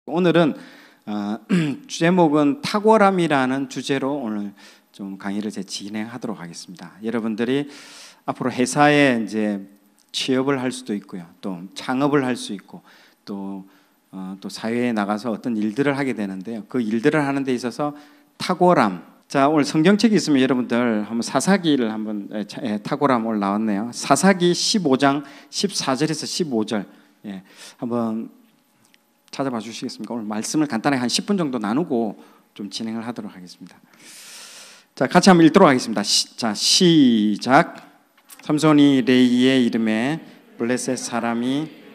오늘은 제목은 탁월함이라는 주제로 오늘 좀 강의를 진행하도록 하겠습니다. 여러분들이 앞으로 회사에 이제 취업을 할 수도 있고요, 또 창업을 할 수 있고, 또 사회에 나가서 어떤 일들을 하게 되는데요. 그 일들을 하는 데 있어서 탁월함. 자, 오늘 성경책이 있으면 여러분들 한번 사사기를 한번 탁월함 오늘 나왔네요. 사사기 15장 14절에서 15절 한번 찾아봐 주시겠습니까? 오늘 말씀을 간단하게 한 10분 정도 나누고 좀 진행을 하도록 하겠습니다. 자, 같이 한번 읽도록 하겠습니다. 자, 시작. 삼손이 레이의 이름에 블레셋 사람이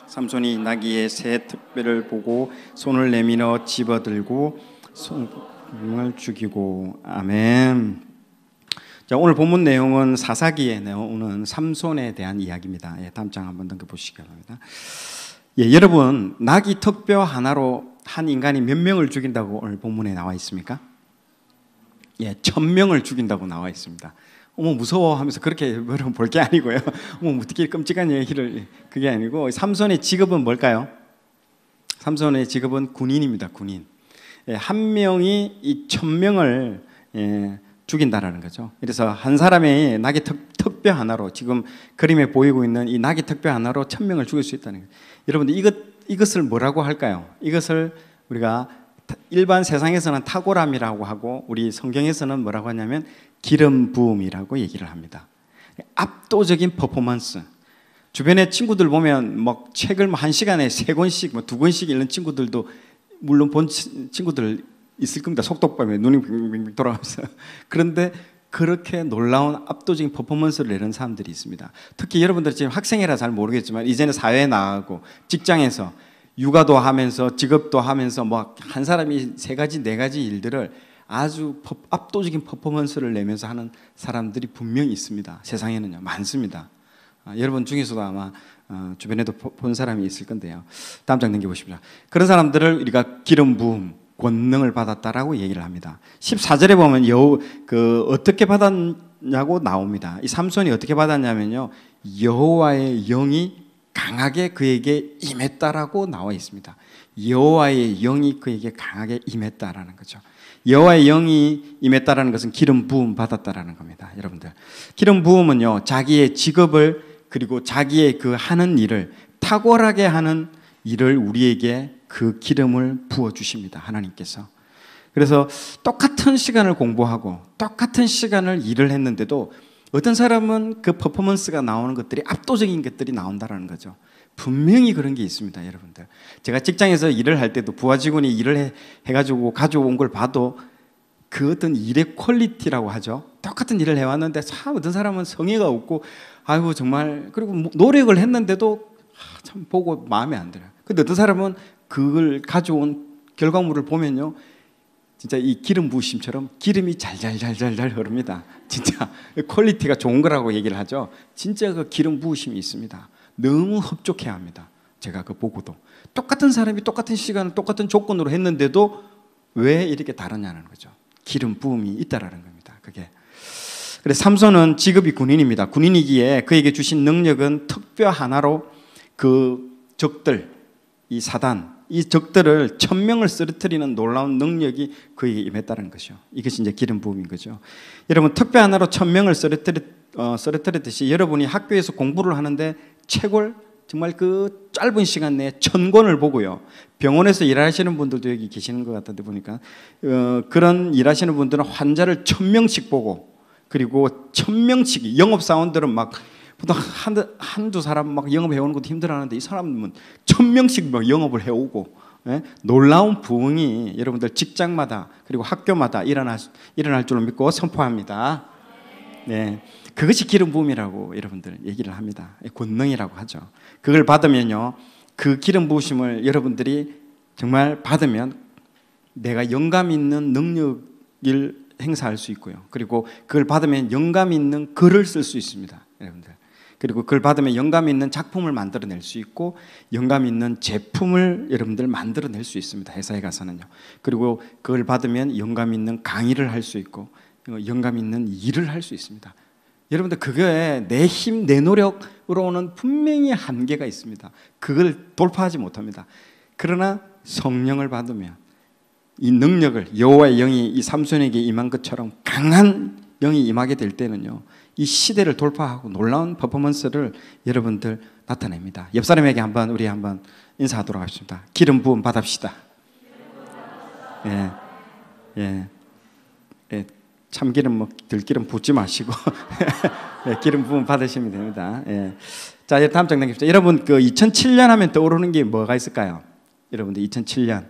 삼손이 나귀의 새 특별을 보고 손을 내밀어 집어들고 손을 죽이고. 아멘. 자, 오늘 본문 내용은 사사기에 나오는 삼손에 대한 이야기입니다. 다음 장 한번 넘겨보시기 바랍니다. 여러분, 나귀 턱뼈 하나로 한 인간이 몇 명을 죽인다고 오늘 본문에 나와 있습니까? 1000명을 죽인다고 나와 있습니다. 어머 무서워 하면서 그렇게 여러분 볼 게 아니고요. 어머 어떻게 끔찍한 얘기를, 그게 아니고 삼손의 직업은 뭘까요? 삼손의 직업은 군인입니다. 군인. 한 명이 이 1000명을 죽인다라는 거죠. 그래서 한 사람의 나귀 턱뼈 하나로, 지금 그림에 보이고 있는 이 나귀 턱뼈 하나로 1000명을 죽일 수 있다는 거예요. 여러분들 이것을 뭐라고 할까요? 이것을 우리가 일반 세상에서는 탁월함이라고 하고, 우리 성경에서는 뭐라고 하냐면 기름 부음이라고 얘기를 합니다. 압도적인 퍼포먼스. 주변에 친구들 보면 막 책을 1시간에 3권씩, 2권씩 읽는 친구들도 물론 본 친구들 있을 겁니다. 속독법에 눈이 빙빙 돌아가면서. 그런데 그렇게 놀라운 압도적인 퍼포먼스를 내는 사람들이 있습니다. 특히 여러분들 지금 학생이라 잘 모르겠지만 이제는 사회에 나가고 직장에서 육아도 하면서 직업도 하면서 뭐 한 사람이 3가지 4가지 일들을 아주 압도적인 퍼포먼스를 내면서 하는 사람들이 분명히 있습니다. 세상에는요, 많습니다. 여러분 중에서도 아마 주변에도 본 사람이 있을 건데요. 다음 장 넘겨보십시오. 그런 사람들을 우리가 기름 부음, 권능을 받았다라고 얘기를 합니다. 14절에 보면 어떻게 받았냐고 나옵니다. 이 삼손이 어떻게 받았냐면요, 여호와의 영이 강하게 그에게 임했다라고 나와 있습니다. 여호와의 영이 그에게 강하게 임했다라는 거죠. 여호와의 영이 임했다라는 것은 기름 부음 받았다라는 겁니다. 여러분들, 기름 부음은요, 자기의 직업을, 그리고 자기의 그 하는 일을, 탁월하게 하는 일을 우리에게 그 기름을 부어 주십니다. 하나님께서. 그래서 똑같은 시간을 공부하고 똑같은 시간을 일을 했는데도 어떤 사람은 그 퍼포먼스가 나오는 것들이, 압도적인 것들이 나온다는 거죠. 분명히 그런 게 있습니다. 여러분들, 제가 직장에서 일을 할 때도 부하 직원이 일을 해가지고 가져온 걸 봐도 그 어떤 일의 퀄리티라고 하죠. 똑같은 일을 해왔는데 참 어떤 사람은 성의가 없고, 아이고 정말, 그리고 노력을 했는데도 참 보고 마음에 안 들어요. 근데 어떤 사람은 그걸 가져온 결과물을 보면요, 진짜 이 기름 부으심처럼 기름이 잘잘잘잘 흐릅니다. 진짜 퀄리티가 좋은 거라고 얘기를 하죠. 진짜 그 기름 부으심이 있습니다. 너무 흡족해 합니다. 제가 그 보고도 똑같은 사람이 똑같은 시간을 똑같은 조건으로 했는데도 왜 이렇게 다르냐는 거죠. 기름 부음이 있다라는 겁니다. 그게. 그래서 삼손은 직업이 군인입니다. 군인이기에 그에게 주신 능력은 턱뼈 하나로 그 적들, 이 사단, 이 적들을 1000명을 쓰러뜨리는 놀라운 능력이 그에게 임했다는 것이죠. 이것이 이제 기름 부음인 거죠. 여러분, 턱뼈 하나로 1000명을 쓰러뜨렸듯이 여러분이 학교에서 공부를 하는데 책을 정말 그 짧은 시간 내에 1000권을 보고요, 병원에서 일하시는 분들도 여기 계시는 것 같은데 보니까 그런 일하시는 분들은 환자를 1000명씩 보고, 그리고 1000명씩, 영업사원들은 막 보통 한두 사람 막 영업해오는 것도 힘들어하는데 이 사람은 1000명씩 막 영업을 해오고, 놀라운 부흥이 여러분들 직장마다 그리고 학교마다 일어날 줄로 믿고 선포합니다. 네, 그것이 기름 부음이라고 여러분들 얘기를 합니다. 권능이라고 하죠. 그걸 받으면요, 그 기름 부으심을 여러분들이 정말 받으면 내가 영감 있는 능력을 행사할 수 있고요, 그리고 그걸 받으면 영감 있는 글을 쓸 수 있습니다. 여러분들, 그리고 그걸 받으면 영감 있는 작품을 만들어낼 수 있고 영감 있는 제품을 여러분들 만들어낼 수 있습니다. 회사에 가서는요. 그리고 그걸 받으면 영감 있는 강의를 할 수 있고 영감 있는 일을 할 수 있습니다. 여러분들 그게 내 힘, 내 노력으로는 분명히 한계가 있습니다. 그걸 돌파하지 못합니다. 그러나 성령을 받으면 이 능력을 여호와의 영이 이 삼손에게 임한 것처럼 강한 영이 임하게 될 때는요, 이 시대를 돌파하고 놀라운 퍼포먼스를 여러분들 나타냅니다. 옆 사람에게 우리 한번 인사하도록 하겠습니다. 기름 부음 받읍시다. 예, 예, 예. 참기름 들기름 붓지 마시고 네, 기름 부음 받으시면 됩니다. 예. 자, 다음 장 넘깁시다. 여러분 2007년 하면 떠오르는 게 뭐가 있을까요? 여러분들 2007년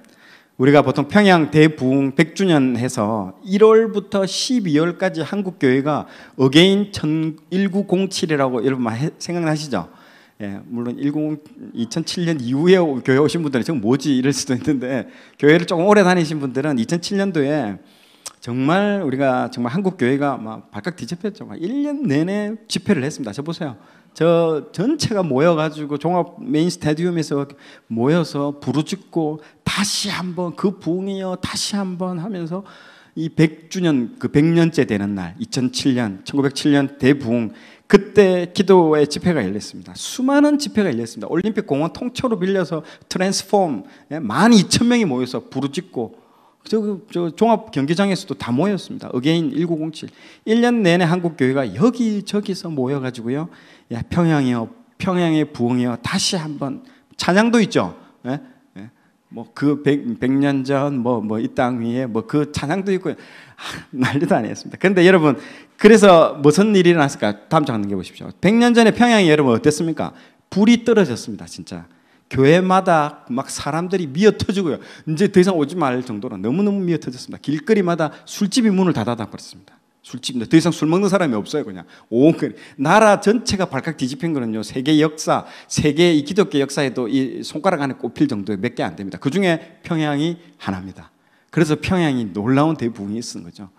우리가 보통 평양 대부흥 100주년 해서 1월부터 12월까지 한국 교회가 어게인 1907이라고 여러분 생각나시죠? 예, 물론 2007년 이후에 교회 오신 분들은 지금 뭐지 이럴 수도 있는데 교회를 조금 오래 다니신 분들은 2007년도에 정말 우리가 정말 한국 교회가 막 발칵 뒤집혔죠. 막 1년 내내 집회를 했습니다. 저 보세요. 저 전체가 모여가지고 종합 메인 스타디움에서 모여서 부르짖고 다시 한번 그 부흥이여 다시 한번 하면서 이 100주년 그 100년째 되는 날 2007년 1907년 대부흥 그때 기도의 집회가 열렸습니다. 수많은 집회가 열렸습니다. 올림픽 공원 통째로 빌려서 트랜스폼 12,000명이 모여서 부르짖고 저 종합 경기장에서도 다 모였습니다. 어게인 1907 1년 내내 한국 교회가 여기저기서 모여가지고요. 야, 평양이여 평양의 부흥이여 다시 한번 찬양도 있죠. 예? 예? 그 100년 전 이 땅 위에 그 찬양도 있고요. 난리도 아니었습니다. 그런데 여러분 그래서 무슨 일이 일어났을까? 다음 장 넘겨보십시오. 100년 전에 평양이 여러분 어땠습니까? 불이 떨어졌습니다. 진짜. 교회마다 막 사람들이 미어터지고요. 이제 더 이상 오지 말 정도로 너무너무 미어터졌습니다. 길거리마다 술집이 문을 다 닫아버렸습니다. 술집인데 더 이상 술 먹는 사람이 없어요. 그냥 나라 전체가 발칵 뒤집힌 거는요. 세계 역사, 세계 이 기독교 역사에도 이 손가락 안에 꼽힐 정도의 몇 개 안 됩니다. 그 중에 평양이 하나입니다. 그래서 평양이 놀라운 대부흥이 있은 거죠.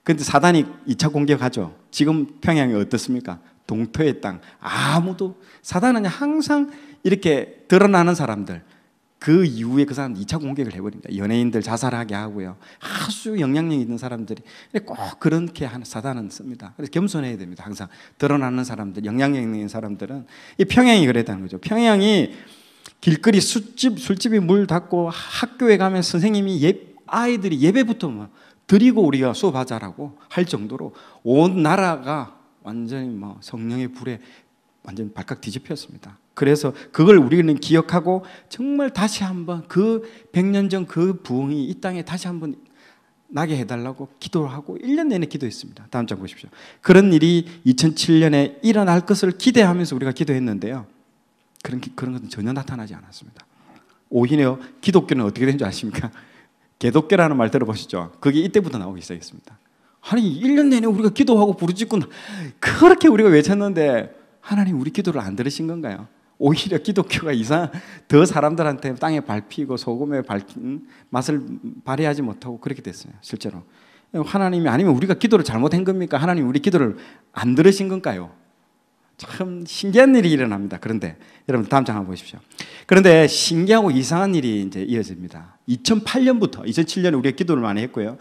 그런데 사단이 2차 공격하죠. 지금 평양이 어떻습니까? 동토의 땅. 사단은 항상 이렇게 드러나는 사람들 그 이후에 그 사람 2차 공격을 해버립니다. 연예인들 자살하게 하고요. 아주 영향력 있는 사람들이 꼭 그렇게 하는 사단은 씁니다. 그래서 겸손해야 됩니다. 항상 드러나는 사람들, 영향력 있는 사람들은 이 평양이 그랬다는 거죠. 평양이 길거리 술집이 물 닫고 학교에 가면 선생님이 아이들이 예배부터 드리고 우리가 수업하자라고 할 정도로 온 나라가 완전히 성령의 불에 완전 발칵 뒤집혔습니다. 그래서 그걸 우리는 기억하고 정말 다시 한번 그 100년 전 그 부흥이 이 땅에 다시 한번 나게 해달라고 기도하고 1년 내내 기도했습니다. 다음 장 보십시오. 그런 일이 2007년에 일어날 것을 기대하면서 우리가 기도했는데요. 그런 것은 전혀 나타나지 않았습니다. 오히려 기독교는 어떻게 된 줄 아십니까? 개독교라는 말 들어보시죠? 그게 이때부터 나오기 시작했습니다. 아니 1년 내내 우리가 기도하고 부르짖고 그렇게 우리가 외쳤는데 하나님 우리 기도를 안 들으신 건가요? 오히려 기독교가 더 사람들한테 땅에 밟히고 소금에 밟힌 맛을 발휘하지 못하고 그렇게 됐어요. 실제로 하나님이 아니면 우리가 기도를 잘못한 겁니까? 하나님 우리 기도를 안 들으신 건가요? 참 신기한 일이 일어납니다. 그런데 여러분 다음 장 한번 보십시오. 그런데 신기하고 이상한 일이 이제 이어집니다. 2008년부터 2007년에 우리가 기도를 많이 했고요.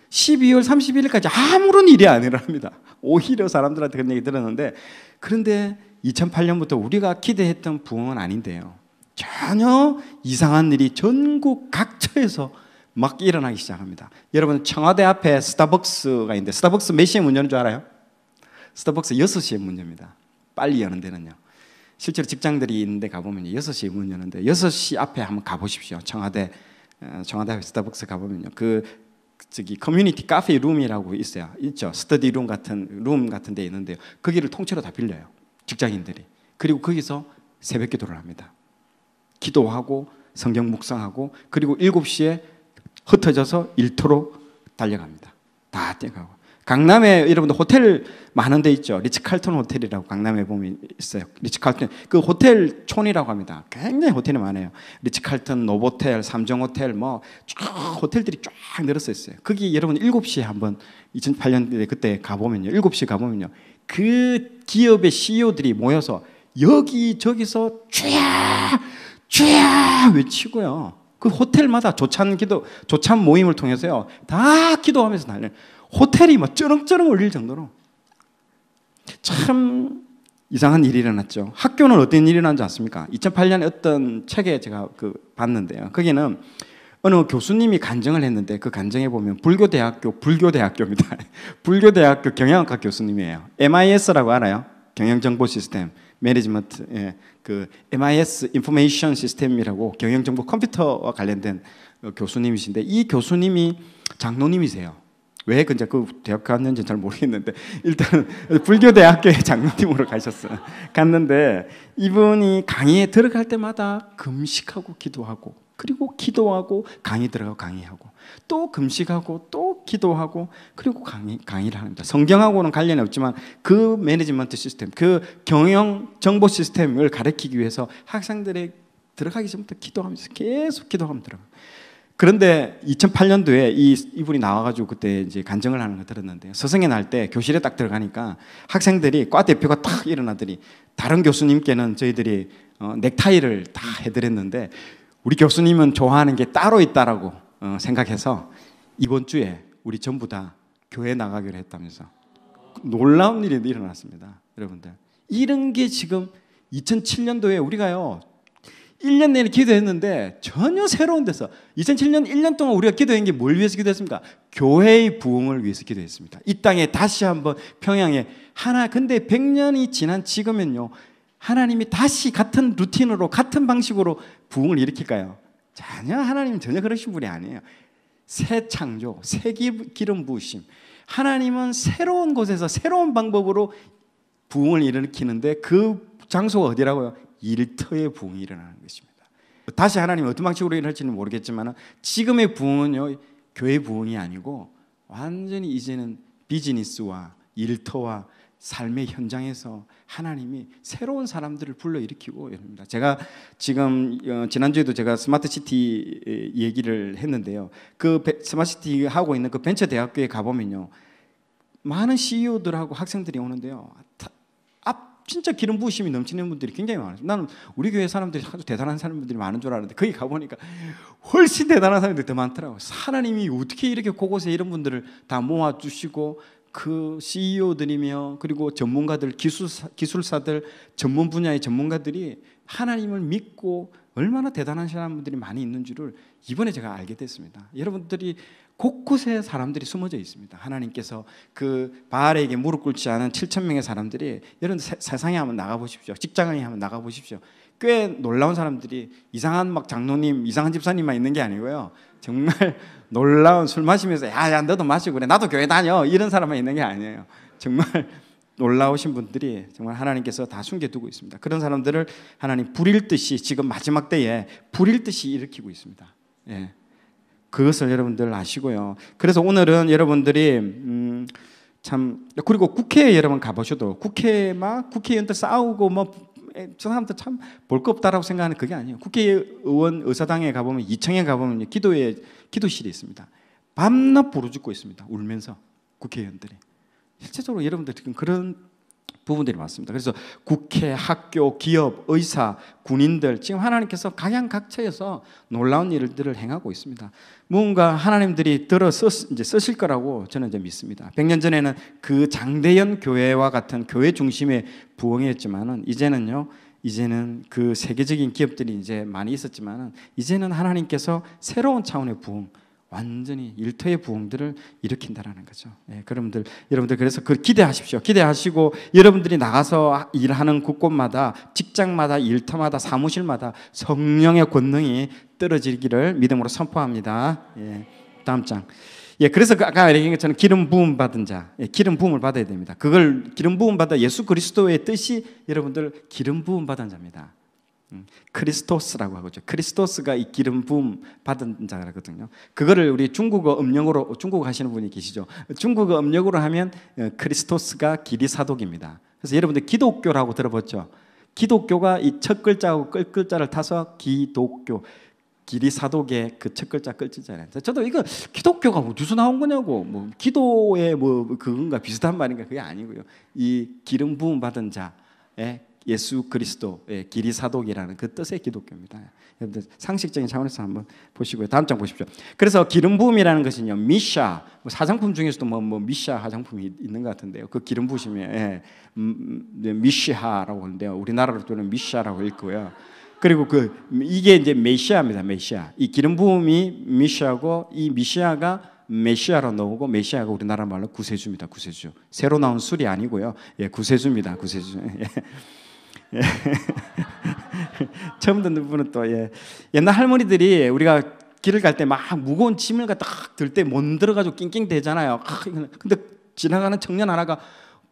12월 31일까지 아무런 일이 안 일어납니다. 오히려 사람들한테 그런 얘기 들었는데 그런데 2008년부터 우리가 기대했던 부흥은 아닌데요. 전혀 이상한 일이 전국 각처에서 막 일어나기 시작합니다. 여러분 청와대 앞에 스타벅스가 있는데 스타벅스 몇 시에 문 여는 줄 알아요? 스타벅스 6시에 문 엽니다. 빨리 여는 데는요. 실제로 직장들이 있는데 가보면 6시에 문 여는데 6시 앞에 한번 가보십시오. 청와대 앞에 스타벅스 가보면요. 커뮤니티 카페 룸이라고 있죠. 스터디 룸 같은 데 있는데요. 거기를 통째로 다 빌려요. 직장인들이. 그리고 거기서 새벽 기도를 합니다. 기도하고 성경 묵상하고 그리고 7시에 흩어져서 일터로 달려갑니다. 다 뛰어가고. 강남에 여러분들 호텔 많은 데 있죠. 리츠칼튼 호텔이라고 강남에 보면 있어요. 리츠칼튼 그 호텔촌이라고 합니다. 굉장히 호텔이 많아요. 리츠칼튼, 노보텔, 삼정호텔 뭐 쭉 호텔들이 쫙 늘어서 있어요. 거기 여러분 7시에 한번 2008년에 그때 가보면요. 7시에 가보면요. 그 기업의 CEO들이 모여서 여기저기서 주야 주야 외치고요. 그 호텔마다 조찬 모임을 통해서요. 다 기도하면서 난리. 호텔이 막 쩌렁쩌렁 울릴 정도로 참 이상한 일이 일어났죠. 학교는 어떤 일이 일어난지 아십니까? 2008년에 어떤 책에 제가 봤는데요. 거기는 어느 교수님이 간증을 했는데 그 간증에 보면 불교대학교입니다. 불교대학교 경영학과 교수님이에요. MIS라고 알아요? 경영정보시스템 매니지먼트, 그 MIS 인포메이션 시스템이라고 경영정보 컴퓨터와 관련된 교수님이신데 이 교수님이 장로님이세요. 왜 근데 그 대학 갔는지 잘 모르겠는데 일단 불교대학교에 장로님으로 가셨어요. 갔는데 이분이 강의에 들어갈 때마다 금식하고 기도하고 그리고 기도하고 강의 들어가고 강의하고 또 금식하고 또 기도하고 그리고 강의를 합니다. 성경하고는 관련이 없지만 그 매니지먼트 시스템, 그 경영 정보 시스템을 가르치기 위해서 학생들이 들어가기 전부터 기도하면서 계속 기도하면 들어가요. 그런데 2008년도에 이분이 나와가지고 그때 이제 간증을 하는 거 들었는데요. 서성에 날 때 교실에 딱 들어가니까 학생들이 과 대표가 딱 일어나더니 다른 교수님께는 저희들이 넥타이를 다 해드렸는데 우리 교수님은 좋아하는 게 따로 있다라고 생각해서 이번 주에 우리 전부 다 교회 나가기로 했다면서 놀라운 일이 일어났습니다. 여러분들 이런 게 지금 2007년도에 우리가요 1년 내내 기도했는데 전혀 새로운 데서 2007년 1년 동안 우리가 기도한 게 뭘 위해서 기도했습니까? 교회의 부흥을 위해서 기도했습니다. 이 땅에 다시 한번 평양에 근데 100년이 지난 지금은요 하나님이 다시 같은 루틴으로 같은 방식으로 부흥을 일으킬까요? 하나님은 전혀 그러신 분이 아니에요. 새 창조, 새 기름 부으심. 하나님은 새로운 곳에서 새로운 방법으로 부흥을 일으키는데 그 장소가 어디라고요? 일터의 부흥이 일어나는 것입니다. 다시 하나님이 어떤 방식으로 일어날지는 모르겠지만 지금의 부흥은요 교회 부흥이 아니고 완전히 이제는 비즈니스와 일터와 삶의 현장에서 하나님이 새로운 사람들을 불러일으키고 이럽니다. 제가 지금 지난주에도 제가 스마트시티 얘기를 했는데요. 그 스마트시티 하고 있는 그 벤처대학교에 가보면요 많은 CEO들하고 학생들이 오는데요 진짜 기름 부으심이 넘치는 분들이 굉장히 많아요. 나는 우리 교회 사람들이 아주 대단한 사람들이 많은 줄 알았는데 거기 가보니까 훨씬 대단한 사람들이 더 많더라고요. 하나님이 어떻게 이렇게 곳곳에 이런 분들을 다 모아주시고 그 CEO들이며 그리고 전문가들, 기술사들, 전문 분야의 전문가들이 하나님을 믿고 얼마나 대단한 사람들이 많이 있는 줄을 이번에 제가 알게 됐습니다. 여러분들이 곳곳에 사람들이 숨어져 있습니다. 하나님께서 그 바알에게 무릎 꿇지 않은 7,000명의 사람들이 여러분 세상에 한번 나가보십시오. 직장에 한번 나가보십시오. 꽤 놀라운 사람들이 이상한 막 장로님, 이상한 집사님만 있는 게 아니고요. 정말 놀라운 술 마시면서 야 너도 마시고 그래 나도 교회 다녀 이런 사람만 있는 게 아니에요. 정말 놀라우신 분들이 정말 하나님께서 다 숨겨두고 있습니다. 그런 사람들을 하나님 불일 듯이 지금 마지막 때에 불일 듯이 일으키고 있습니다. 예. 그것을 여러분들 아시고요. 그래서 오늘은 여러분들이 그리고 국회에 여러분 가보셔도 국회의원들 싸우고 저 사람들 참 볼 거 없다라고 생각하는 그게 아니에요. 국회의원 의사당에 가보면 2층에 가보면 기도실이 있습니다. 밤낮 부르짖고 있습니다. 울면서 국회의원들이. 실제적으로 여러분들 지금 그런 부분들이 많습니다. 그래서 국회, 학교, 기업, 의사, 군인들 지금 하나님께서 각양각처에서 놀라운 일들을 행하고 있습니다. 무언가 하나님들이 이제 쓰실 거라고 저는 이제 믿습니다. 100년 전에는 그 장대현 교회와 같은 교회 중심의 부흥이었지만은 이제는 그 세계적인 기업들이 이제 많이 있었지만은 이제는 하나님께서 새로운 차원의 부흥, 완전히 일터의 부흥들을 일으킨다라는 거죠. 예, 여러분들 그래서 그걸 기대하십시오. 기대하시고 여러분들이 나가서 일하는 곳곳마다 직장마다 일터마다 사무실마다 성령의 권능이 떨어지기를 믿음으로 선포합니다. 예, 다음 장. 예, 그래서 아까 얘기한 것처럼 기름 부음 받은 자, 기름 부음을 받아야 됩니다. 그걸 기름 부음 받아 예수 그리스도의 뜻이 여러분들 기름 부음 받은 자입니다. 크리스토스라고 하죠. 크리스토스가 이 기름 부음 받은 자거든요. 그거를 우리 중국어 음력으로, 중국어 하시는 분이 계시죠. 중국어 음력으로 하면 크리스토스가 기리사독입니다. 그래서 여러분들 기독교라고 들어봤죠. 기독교가 이 첫 글자하고 끝 글자를 타서 기독교, 기리사독의 그 첫 글자 끝 글자잖아요. 저도 이거 기독교가 어디서 나온 거냐고, 뭐 기도의 뭐 그건가 비슷한 말인가, 그게 아니고요. 이 기름 부음 받은 자의 예수 그리스도의 기리사독이라는 그 뜻의 기독교입니다. 여러분들 상식적인 차원에서 한번 보시고요. 다음 장 보십시오. 그래서 기름 부음이라는 것은요, 미샤, 뭐 화장품 중에서도 뭐 미샤 화장품이 있는 것 같은데요. 그 기름 부으시면 미시하라고 하는데요. 우리나라로 또는 미샤라고 읽고요. 그리고 이게 이제 메시아입니다. 메시아. 이 기름 부음이 미시아고, 이 미시아가 메시아로 나오고, 메시아가 우리나라 말로 구세주입니다. 구세주. 새로 나온 술이 아니고요. 예, 구세주입니다. 구세주. 예. 예. 처음 듣는 분은 또 옛날 할머니들이 우리가 길을 갈 때 막 무거운 짐을 갖다 들 때 못 들어가지고 낑낑대잖아요. 근데 지나가는 청년 하나가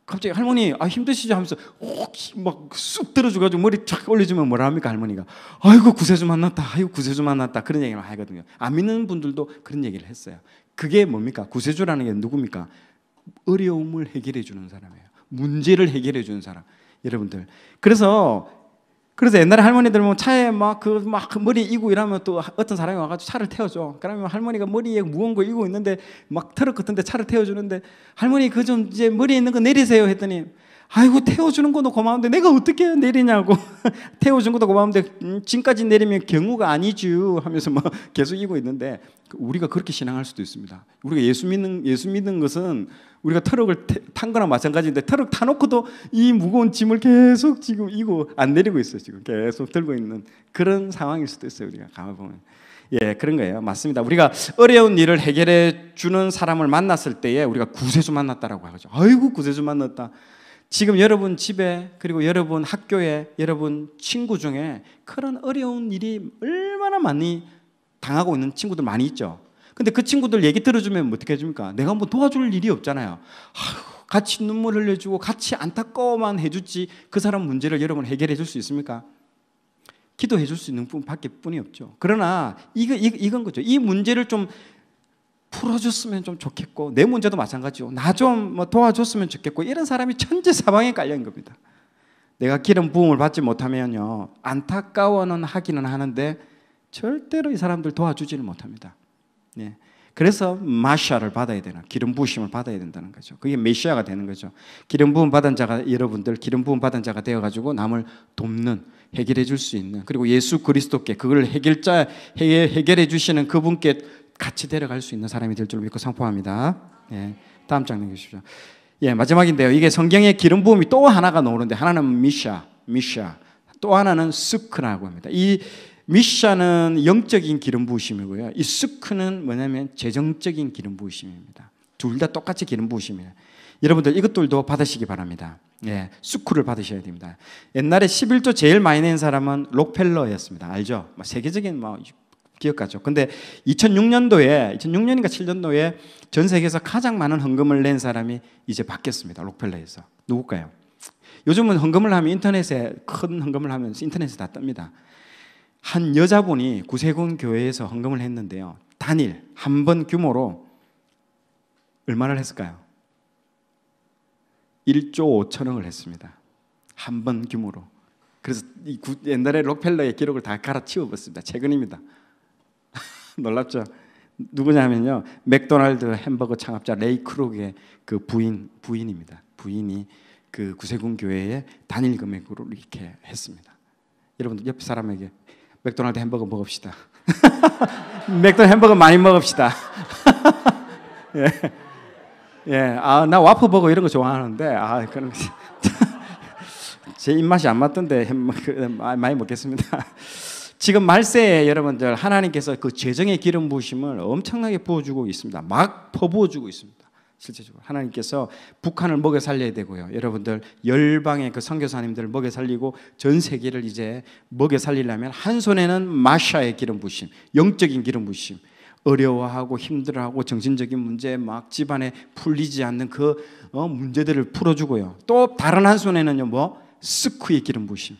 갑자기 할머니 힘드시죠 하면서 막 쑥 들어줘가지고 머리 쫙 올려주면 뭐라 합니까? 할머니가 아이고 구세주 만났다, 아이고 구세주 만났다, 그런 얘기를 하거든요. 안 믿는 분들도 그런 얘기를 했어요. 그게 뭡니까? 구세주라는 게 누굽니까? 어려움을 해결해 주는 사람이에요. 문제를 해결해 주는 사람. 여러분들, 그래서 옛날에 할머니들 보면 차에 막 머리 이고 이러면 또 어떤 사람이 와가지고 차를 태워줘. 그러면 할머니가 머리에 무거운 거 이고 있는데 막 트럭 같은데 차를 태워주는데, 할머니 그 좀 이제 머리에 있는 거 내리세요 했더니, 아이고 태워주는 것도 고마운데 내가 어떻게 내리냐고. 태워준 것도 고마운데 짐까지 내리면 경우가 아니죠 하면서 막 계속 이고 있는데, 우리가 그렇게 신앙할 수도 있습니다. 우리가 예수 믿는 것은 우리가 트럭을 탄 거나 마찬가지인데, 트럭 타놓고도 이 무거운 짐을 계속 지금 이고 안 내리고 있어요. 지금 계속 들고 있는 그런 상황일 수도 있어요. 우리가 가만 보면. 예, 그런 거예요. 맞습니다. 우리가 어려운 일을 해결해 주는 사람을 만났을 때에 우리가 구세주 만났다라고 하죠. 아이고 구세주 만났다. 지금 여러분 집에, 그리고 여러분 학교에, 여러분 친구 중에 그런 어려운 일이 얼마나 많이 당하고 있는 친구들 많이 있죠. 근데 그 친구들 얘기 들어주면 어떻게 해줍니까? 내가 뭐 도와줄 일이 없잖아요. 같이 눈물 흘려주고 같이 안타까워만 해주지 그 사람 문제를 여러분 해결해 줄 수 있습니까? 기도해 줄 수 있는 뿐이 없죠. 그러나 이건 거죠. 이 문제를 좀 풀어줬으면 좀 좋겠고, 내 문제도 마찬가지요. 나 좀 뭐 도와줬으면 좋겠고, 이런 사람이 천지사방에 깔려 있는 겁니다. 내가 기름 부음을 받지 못하면요, 안타까워는 하기는 하는데 절대로 이 사람들 도와주지를 못합니다. 네. 그래서 마샤를 받아야 되는, 기름 부으심을 받아야 된다는 거죠. 그게 메시아가 되는 거죠. 기름 부음 받은 자가, 여러분들 기름 부음 받은 자가 되어가지고 남을 돕는, 해결해 줄 수 있는, 그리고 예수 그리스도께 그걸 해결해 주시는 그분께 같이 데려갈 수 있는 사람이 될 줄 믿고 선포합니다. 예, 다음 장 넘기십시오. 예, 마지막인데요. 이게 성경에 기름 부음이 또 하나가 나오는데, 하나는 미샤, 또 하나는 스크라고 합니다. 이 미샤는 영적인 기름 부으심이고요. 이 스크는 뭐냐면 재정적인 기름 부으심입니다. 둘 다 똑같이 기름 부으심이에요. 여러분들 이것들도 받으시기 바랍니다. 예, 스크를 받으셔야 됩니다. 옛날에 11조 제일 많이 낸 사람은 록펠러였습니다. 알죠? 세계적인 기억가죠. 근데 2006년인가 7년도에 전 세계에서 가장 많은 헌금을 낸 사람이 이제 바뀌었습니다. 록펠러에서. 누굴까요? 요즘은 헌금을 하면 인터넷에, 큰 헌금을 하면 인터넷에 다 뜹니다. 한 여자분이 구세군 교회에서 헌금을 했는데요, 단일 한 번 규모로 얼마를 했을까요? 1조 5천억을 했습니다. 한 번 규모로. 그래서 옛날에 록펠러의 기록을 다 갈아치워봤습니다. 최근입니다. 놀랍죠? 누구냐면요, 맥도날드 햄버거 창업자 레이 크룩의 그 부인입니다. 부인이 그 구세군 교회에 단일 금액으로 이렇게 했습니다. 여러분들 옆 사람에게 맥도날드 햄버거 먹읍시다. 맥도날드 햄버거 많이 먹읍시다. 예. 예, 나 와퍼버거 이런 거 좋아하는데, 그런 거 제 입맛이 안 맞던데 많이 먹겠습니다. 지금 말세에 여러분들 하나님께서 그 재정의 기름 부으심을 엄청나게 부어주고 있습니다. 막 퍼부어주고 있습니다. 실제적으로 하나님께서 북한을 먹여 살려야 되고요. 여러분들 열방의 그 선교사님들을 먹여 살리고 전 세계를 이제 먹여 살리려면 한 손에는 마샤의 기름 부으심, 영적인 기름 부으심, 어려워하고 힘들어하고 정신적인 문제 막 집안에 풀리지 않는 그 문제들을 풀어주고요. 또 다른 한 손에는요, 스크의 기름 부으심,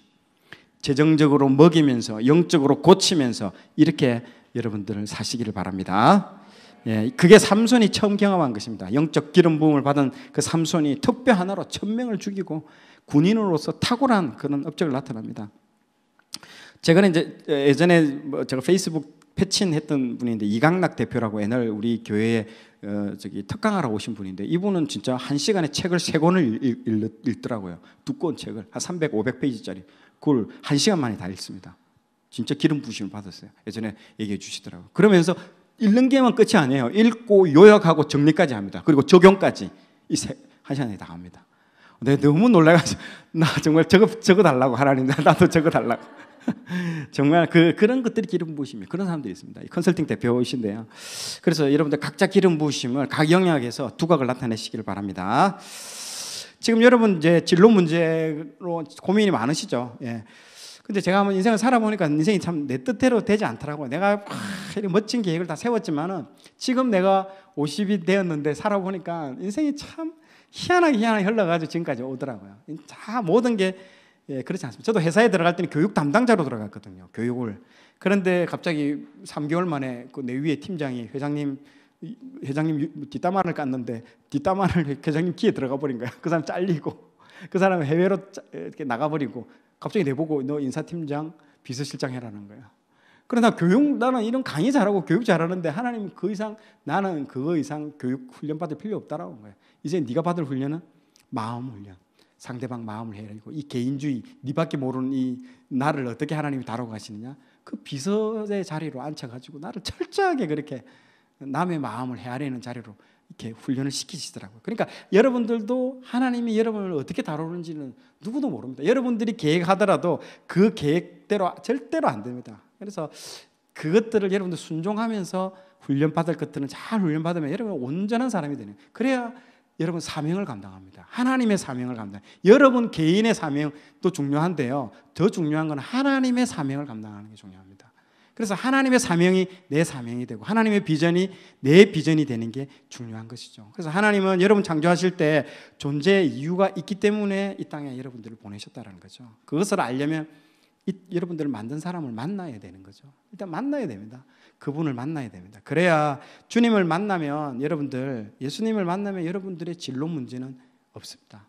재정적으로 먹이면서 영적으로 고치면서 이렇게 여러분들을 사시기를 바랍니다. 예, 그게 삼손이 처음 경험한 것입니다. 영적 기름 부음을 받은 그 삼손이 특배 하나로 1000명을 죽이고 군인으로서 탁월한 그런 업적을 나타납니다. 제가 이제 예전에 제가 페이스북 패친했던 분인데 이강락 대표라고 옛날 우리 교회에 특강하러 오신 분인데 이분은 진짜 한 시간에 책을 3권을 읽더라고요. 두꺼운 책을 한 300, 500페이지짜리 그걸 한 시간 만에 다 읽습니다. 진짜 기름 부으심을 받았어요. 예전에 얘기해 주시더라고요. 그러면서 읽는 게만 끝이 아니에요. 읽고 요약하고 정리까지 합니다. 그리고 적용까지 한 시간에 다 합니다. 내가 너무 놀라가지고 나 정말 적어 달라고 하나님 나도 적어 달라고. 정말 그런 것들이 기름 부으심이 그런 사람들이 있습니다. 컨설팅 대표이신데요. 그래서 여러분들 각자 기름 부으심을 각 영역에서 두각을 나타내시기를 바랍니다. 지금 여러분 이제 진로 문제로 고민이 많으시죠. 예. 근데 제가 한번 인생을 살아보니까 인생이 참 내 뜻대로 되지 않더라고요. 내가 이렇게 멋진 계획을 다 세웠지만은 지금 내가 50이 되었는데 살아보니까 인생이 참 희한하게 흘러가지고 지금까지 오더라고요. 다 모든 게 그렇지 않습니다. 저도 회사에 들어갈 때는 교육 담당자로 들어갔거든요. 교육을. 그런데 갑자기 3개월 만에 그 내 위에 팀장이 회장님 뒷담화를 깠는데 뒷담화를 회장님 귀에 들어가 버린 거야. 그 사람 잘리고 그 사람 해외로 이렇게 나가버리고 갑자기 내보고 너 인사팀장 비서실장 해라는 거야. 그러나 나는 이런 강의 잘하고 교육 잘하는데 하나님 나는 그거 이상 교육 훈련 받을 필요 없다라고 거예요. 이제 네가 받을 훈련은 마음 훈련. 상대방 마음을 헤아리고 이 개인주의, 네밖에 모르는 이 나를 어떻게 하나님이 다루고 가시느냐? 그 비서의 자리로 앉혀가지고 나를 철저하게 그렇게 남의 마음을 헤아리는 자리로 이렇게 훈련을 시키시더라고요. 그러니까 여러분들도 하나님이 여러분을 어떻게 다루는지는 누구도 모릅니다. 여러분들이 계획하더라도 그 계획대로 절대로 안 됩니다. 그래서 그것들을 여러분들 순종하면서 훈련받을 것들은 잘 훈련받으면 여러분 온전한 사람이 되는. 그래야 여러분 사명을 감당합니다. 하나님의 사명을 감당. 여러분 개인의 사명도 중요한데요. 더 중요한 건 하나님의 사명을 감당하는 게 중요합니다. 그래서 하나님의 사명이 내 사명이 되고 하나님의 비전이 내 비전이 되는 게 중요한 것이죠. 그래서 하나님은 여러분 창조하실 때 존재의 이유가 있기 때문에 이 땅에 여러분들을 보내셨다는 거죠. 그것을 알려면 여러분들을 만든 사람을 만나야 되는 거죠. 일단 만나야 됩니다. 그분을 만나야 됩니다. 그래야 주님을 만나면 예수님을 만나면 여러분들의 진로 문제는 없습니다.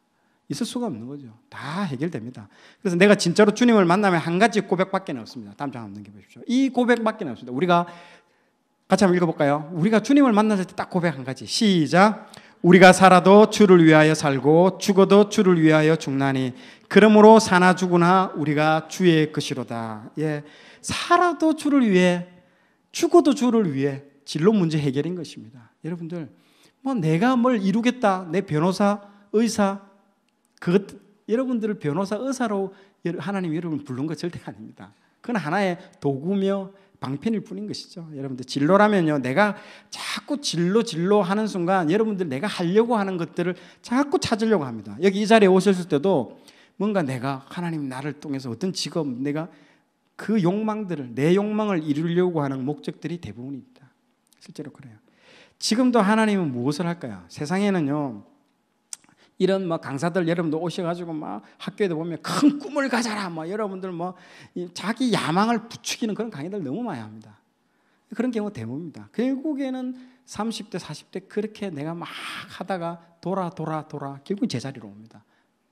있을 수가 없는 거죠. 다 해결됩니다. 그래서 내가 진짜로 주님을 만나면 한 가지 고백밖에 없습니다. 다음 장 한번 넘겨보십시오. 이 고백밖에 없습니다. 우리가 같이 한번 읽어볼까요? 우리가 주님을 만났을 때 딱 고백 한 가지. 시작. 우리가 살아도 주를 위하여 살고 죽어도 주를 위하여 죽나니 그러므로 사나 죽으나 우리가 주의 것이로다. 예, 살아도 주를 위해 죽어도 주를 위해 진로 문제 해결인 것입니다. 여러분들 내가 뭘 이루겠다 내 변호사 의사 여러분들을 변호사 의사로 하나님이 여러분을 부른 것 절대 아닙니다. 그건 하나의 도구며 방편일 뿐인 것이죠. 여러분들 진로라면요, 내가 자꾸 진로 하는 순간 여러분들 내가 하려고 하는 것들을 자꾸 찾으려고 합니다. 여기 이 자리에 오셨을 때도 뭔가 내가 하나님 나를 통해서 어떤 직업 내가 그 욕망들을 내 욕망을 이루려고 하는 목적들이 대부분입니다. 실제로 그래요. 지금도 하나님은 무엇을 할까요? 세상에는요 이런 강사들 여러분들 오셔가지고 학교에도 보면 큰 꿈을 가져라 여러분들 자기 야망을 부추기는 그런 강의들 너무 많이 합니다. 그런 경우가 대부분입니다. 결국에는 30대 40대 그렇게 내가 막 하다가 돌아 결국 제자리로 옵니다.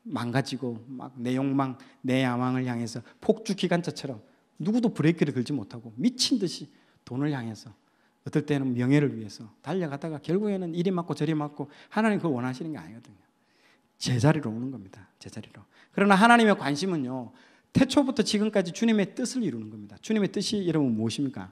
망가지고 내 욕망 내 야망을 향해서 폭주 기관차처럼 누구도 브레이크를 걸지 못하고 미친 듯이 돈을 향해서 어떨 때는 명예를 위해서 달려가다가 결국에는 이리 맞고 저리 맞고 하나님 그걸 원하시는 게 아니거든요. 제자리로 오는 겁니다. 제자리로. 그러나 하나님의 관심은요, 태초부터 지금까지 주님의 뜻을 이루는 겁니다. 주님의 뜻이 여러분 무엇입니까?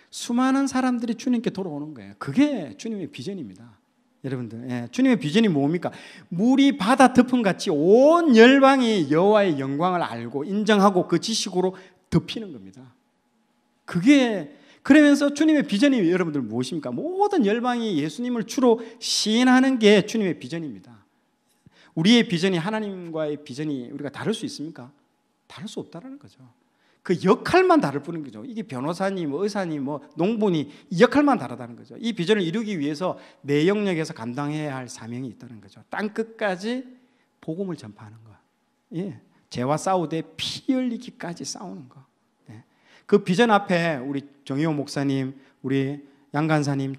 수많은 사람들이 주님께 돌아오는 거예요. 그게 주님의 비전입니다. 여러분들, 주님의 비전이 뭡니까? 물이 바다 덮음같이 온 열방이 여호와의 영광을 알고 인정하고 그 지식으로 덮이는 겁니다. 그러면서 주님의 비전이 여러분들 무엇입니까? 모든 열방이 예수님을 주로 시인하는 게 주님의 비전입니다. 우리의 비전이 하나님과의 비전이 우리가 다를 수 있습니까? 다를 수 없다는 거죠. 그 역할만 다를 뿐인 거죠. 이게 변호사니 의사니 농부니 이 역할만 다르다는 거죠. 이 비전을 이루기 위해서 내 영역에서 감당해야 할 사명이 있다는 거죠. 땅 끝까지 복음을 전파하는 거. 예, 죄와 싸우되 피 흘리기까지 싸우는 거. 예. 그 비전 앞에 우리 정의호 목사님, 우리 양 간사님,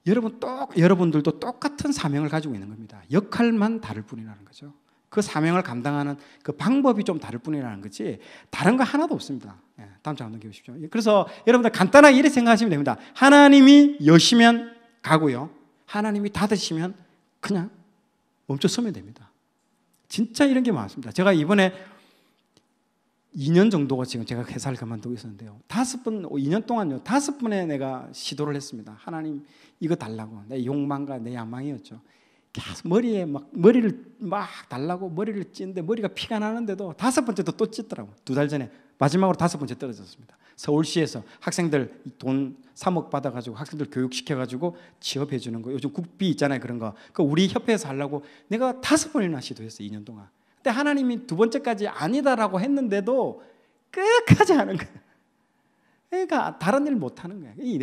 여러분들도 똑같은 사명을 가지고 있는 겁니다. 역할만 다를 뿐이라는 거죠. 그 사명을 감당하는 그 방법이 좀 다를 뿐이라는 거지 다른 거 하나도 없습니다. 예, 다음 장 넘겨보십시오. 그래서 여러분들 간단하게 이렇게 생각하시면 됩니다. 하나님이 여시면 가고요, 하나님이 닫으시면 그냥 멈춰서면 됩니다. 진짜 이런 게 많습니다. 제가 이번에 2년 정도가 지금 제가 회사를 그만두고 있었는데요, 2년 동안요 5번에 내가 시도를 했습니다. 하나님 이거 달라고. 내 욕망과 내 야망이었죠. 계속 머리를 막 달라고 머리를 찌는데 머리가 피가 나는데도 5번째도 또 찢더라고. 2달 전에 마지막으로 5번째 떨어졌습니다. 서울시에서 학생들 돈 3억 받아가지고 학생들 교육시켜가지고 취업해 주는 거, 요즘 국비 있잖아요, 그런 거. 그 우리 협회에서 하려고 내가 5번이나 시도했어요, 2년 동안. 근데 하나님이 2번째까지 아니다라고 했는데도 끝까지 하는 거예요. 그러니까 다른 일 못 하는 거예요. 이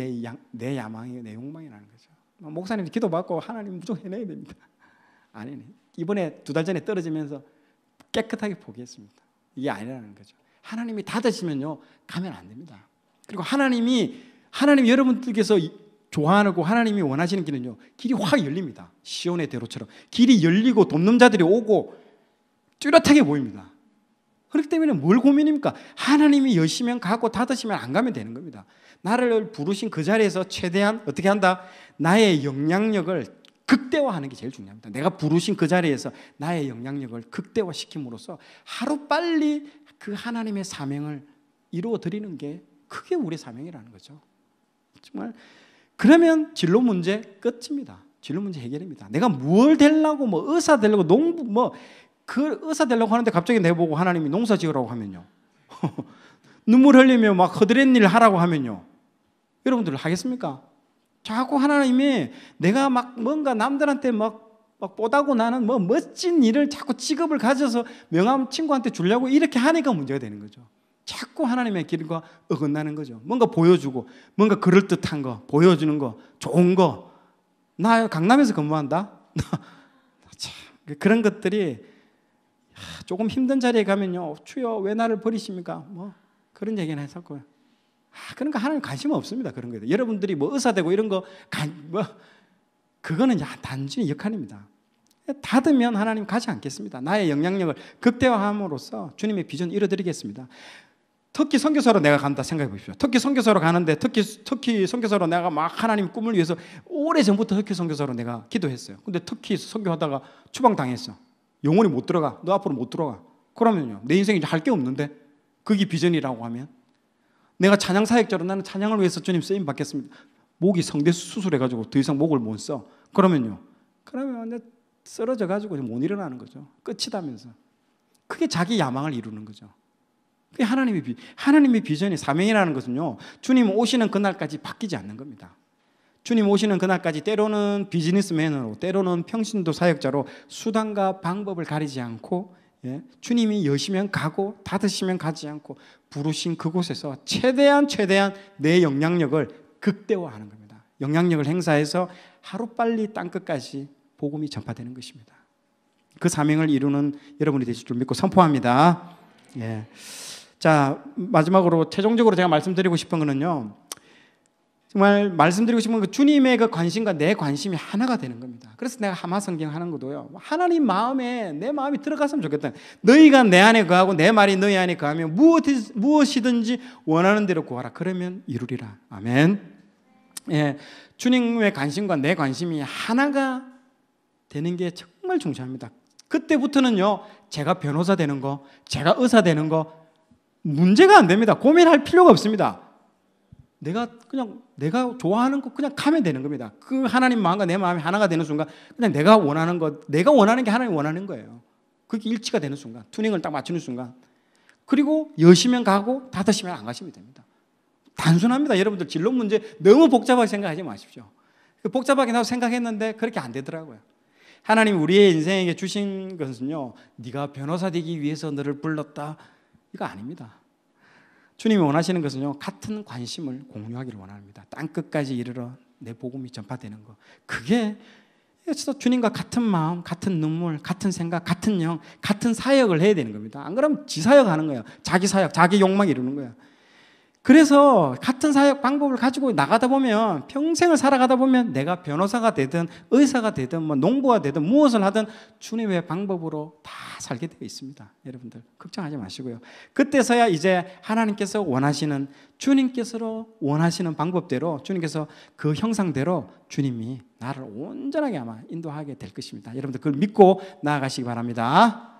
내 야망이에요, 내 욕망이라는 거죠. 목사님 기도받고 하나님 무조건 해내야 됩니다. 아니네. 이번에 2달 전에 떨어지면서 깨끗하게 포기했습니다. 이게 아니라는 거죠. 하나님이 닫으시면요 가면 안 됩니다. 그리고 하나님이 여러분들께서 좋아하고 하나님이 원하시는 길은요 길이 확 열립니다. 시온의 대로처럼 길이 열리고 돕는 자들이 오고 뚜렷하게 보입니다. 그렇기 때문에 뭘 고민입니까? 하나님이 여시면 가고 닫으시면 안 가면 되는 겁니다. 나를 부르신 그 자리에서 최대한 어떻게 한다? 나의 영향력을 극대화하는 게 제일 중요합니다. 내가 부르신 그 자리에서 나의 영향력을 극대화시킴으로써 하루빨리 그 하나님의 사명을 이루어 드리는 게 그게 우리의 사명이라는 거죠. 정말 그러면 진로 문제 끝입니다. 진로 문제 해결입니다. 내가 뭘 되려고 의사 되려고 농부 그 의사 되려고 하는데 갑자기 내보고 하나님이 농사 지으라고 하면요 눈물 흘리며 막 허드렛 일 하라고 하면요 여러분들 하겠습니까? 자꾸 하나님이 내가 막 뭔가 남들한테 막 뽀다고 나는 멋진 일을 자꾸 직업을 가져서 명함 친구한테 주려고 이렇게 하니까 문제가 되는 거죠. 자꾸 하나님의 길과 어긋나는 거죠. 뭔가 보여주고 뭔가 그럴듯한 거 보여주는 거 좋은 거. 나 강남에서 근무한다. 참 그런 것들이 조금 힘든 자리에 가면요 주여 왜 나를 버리십니까? 그런 얘기는 했었고요. 그러니까 하나님 관심 없습니다. 그런 거에 여러분들이 의사 되고 이런 거 그거는 단순히 역할입니다. 닫으면 하나님 가지 않겠습니다. 나의 영향력을 극대화함으로써 주님의 비전 이뤄드리겠습니다. 터키 선교사로 내가 간다 생각해 보십시오. 터키 선교사로 가는데 터키 선교사로 내가 막 하나님 꿈을 위해서 오래전부터 터키 선교사로 내가 기도했어요. 근데 터키 선교하다가 추방당했어. 영원히 못 들어가. 너 앞으로 못 들어가. 그러면요 내 인생에 할 게 없는데 그게 비전이라고 하면 내가 찬양 사역자로 나는 찬양을 위해서 주님 쓰임 받겠습니다. 목이 성대 수술해가지고 더 이상 목을 못 써. 그러면 쓰러져가지고 못 일어나는 거죠. 끝이다면서. 그게 자기 야망을 이루는 거죠. 그게 하나님의 비전이 사명이라는 것은요 주님 오시는 그날까지 바뀌지 않는 겁니다. 주님 오시는 그날까지 때로는 비즈니스맨으로 때로는 평신도 사역자로 수단과 방법을 가리지 않고 주님이 여시면 가고 닫으시면 가지 않고 부르신 그곳에서 최대한 내 영향력을 극대화하는 겁니다. 영향력을 행사해서 하루빨리 땅끝까지 복음이 전파되는 것입니다. 그 사명을 이루는 여러분이 되실 줄 믿고 선포합니다. 자, 마지막으로 최종적으로 제가 말씀드리고 싶은 거는요 정말 말씀드리고 싶은 건 주님의 그 관심과 내 관심이 하나가 되는 겁니다. 그래서 내가 하마 성경 하는 것도요 하나님 마음에 내 마음이 들어갔으면 좋겠다. 너희가 내 안에 거하고 내 말이 너희 안에 거하면 무엇이든지 원하는 대로 구하라. 그러면 이루리라. 아멘. 주님의 관심과 내 관심이 하나가 되는 게 정말 중요합니다. 그때부터는요 제가 변호사 되는 거, 제가 의사 되는 거 문제가 안 됩니다. 고민할 필요가 없습니다. 내가 좋아하는 거 그냥 가면 되는 겁니다. 그 하나님 마음과 내 마음이 하나가 되는 순간 그냥 내가 원하는 게 하나님 원하는 거예요. 그게 일치가 되는 순간, 튜닝을 딱 맞추는 순간. 그리고 여시면 가고 닫으시면 안 가시면 됩니다. 단순합니다. 여러분들 진로 문제 너무 복잡하게 생각하지 마십시오. 복잡하게 나도 생각했는데 그렇게 안 되더라고요. 하나님 우리의 인생에게 주신 것은요 네가 변호사 되기 위해서 너를 불렀다 이거 아닙니다. 주님이 원하시는 것은요 같은 관심을 공유하기를 원합니다. 땅끝까지 이르러 내 복음이 전파되는 거. 그게 그래서 주님과 같은 마음, 같은 눈물, 같은 생각, 같은 영, 같은 사역을 해야 되는 겁니다. 안 그러면 지 사역하는 거예요. 자기 사역, 자기 욕망 이루는 거예요. 그래서 같은 사역 방법을 가지고 나가다 보면, 평생을 살아가다 보면 내가 변호사가 되든 의사가 되든 뭐 농부가 되든 무엇을 하든 주님의 방법으로 다 살게 되어 있습니다. 여러분들 걱정하지 마시고요. 그때서야 이제 하나님께서 원하시는, 주님께서 원하시는 방법대로, 주님께서 그 형상대로 주님이 나를 온전하게 아마 인도하게 될 것입니다. 여러분들 그걸 믿고 나아가시기 바랍니다.